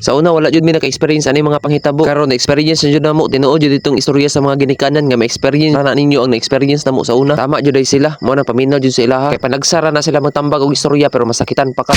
Sa una wala jud mi naka-experience ani mga panghitabo. Karon na-experience na jud namo tinuod jud itong istorya sa mga ginikanan nga ma-experience na ninyo ang na-experience namo sa una. Tama jud ay sila. Mo na paminaw jud sa ilaha. Kay panagsara na sila magtambag og istorya pero masakitan pa ka.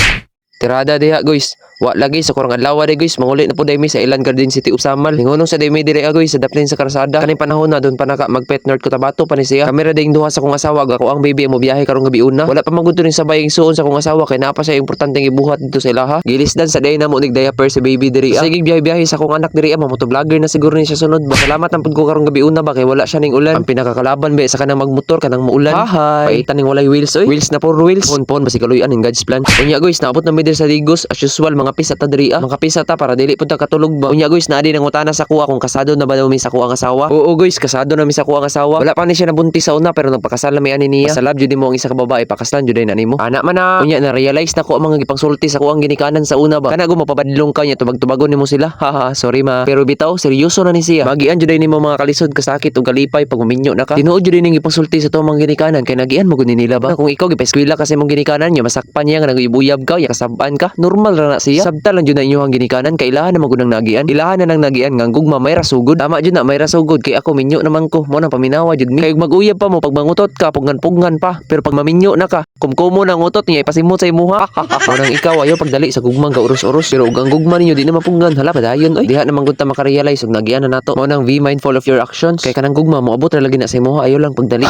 Tirada diha guys. Wa lagi sa kurang adlaw de guys. Manguli na po daymi sa Ilan Garden City Usamal. Lingonong sa daymi dire guys sa daplin sa karsada. Kaning panahon na doon pa naka mag-pet nerd Cotabato pa ni siya. Kamera ding duha sa kong asawa ako ang baby mo biyahe karong gabi una. Wala pa magudto rin sabay ang suon sa kong asawa kay naa pa sa importanteng ibuhat dito sa ilaha. Gilisdan sa day na mo nig diaper si baby diri. Sige biyahe sa kong anak diri mo vlogger na siguro ni siya sunod ba. Salamat ang pud ko karong gabi una ba kay wala siya ning ulan. Ang pinakakalaban ba sa kanang magmotor kanang muulan. Hahay. Paitan ning walay wheels oy. Wheels na for wheels. Pon basi kaluyan ning God's plan. Unya guys naabot na mi sa Digos as usual mga pisa ta diri mga pisa ta para dili pud ta katulog ba. Unya guys naa di nang utana sa kuha kung kasado na ba daw mi sa kuha ang asawa. Oo guys kasado na mi sa kuha ang asawa. Wala pa ni siya nabuntis sa una pero nagpakasal na mi ani niya. Pasalab jud mo ang isa ka babae pakaslan jud na nimo. Ana man na. Unya na realize na ko ang mga gipangsulti sa kuha ang ginikanan sa una ba. Kana go mapapadlong ka nya tubag-tubagon nimo sila. Haha sorry ma. Pero bitaw seryoso na ni siya. Magian jud nimo mga kalisod kasakit ug kalipay pag uminyo na ka. Tinuod jud ning gipangsulti sa tuong mga ginikanan kay nagian mo gud nila ba. Kung ikaw gipaeskwela kasi mong ginikanan nya masakpan niya nga nagibuyab ka ya kasab-an ka. Normal ra na siya. Sabta lang jud na inyong ginikanan kay ilahan na magunang nagian. Ilahan na nang nagian nga gugma may rasugod. Tama jud na may rasugod kay ako minyo naman ko. Mo nang paminawa jud mi. Kay mag-uyab pa mo pag mangutot ka pugnan-pugnan pa. Pero pag maminyo na ka, kumkumo nang utot niya ipasimot sa imuha. Mo nang ikaw ayo pagdali sa gugmang ka uros-uros. Pero ug ang gugma ninyo di na mapugnan. Hala padayon oy. Diha naman gud ta makarealize ug nagian na nato. Mo nang be mindful of your actions. Kay kanang gugma mo abot ra lagi na sa imuha ayo lang pagdali.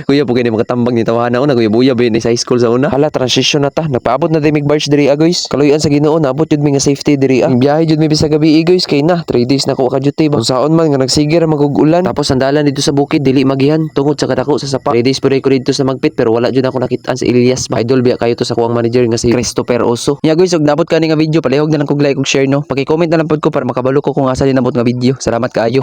Kuya po kini makatambang ni tawhana una kuya buya ba ni sa high school sa una. Hala transition na ta. Nagpaabot na day mig barge diri guys. Kaluyan sa Ginoo naabot jud mi nga safety diri biyahe jud mi bisa gabi guys kay na 3 days na ko ka duty ba. Unsaon man nga nagsigir magugulan tapos sandalan dito sa bukid dili magihan tungod sa kadako sa sapa. 3 days pud ko dito sa magpit pero wala jud ako nakitaan sa Elias ba. Idol biya kayo to sa kuang manager nga si Christopher Oso. Ya guys ug nabot kani nga video palihog na lang kog like ug share no. Paki-comment na lang pud ko para makabalo ko kung asa din nabot nga video. Salamat kaayo.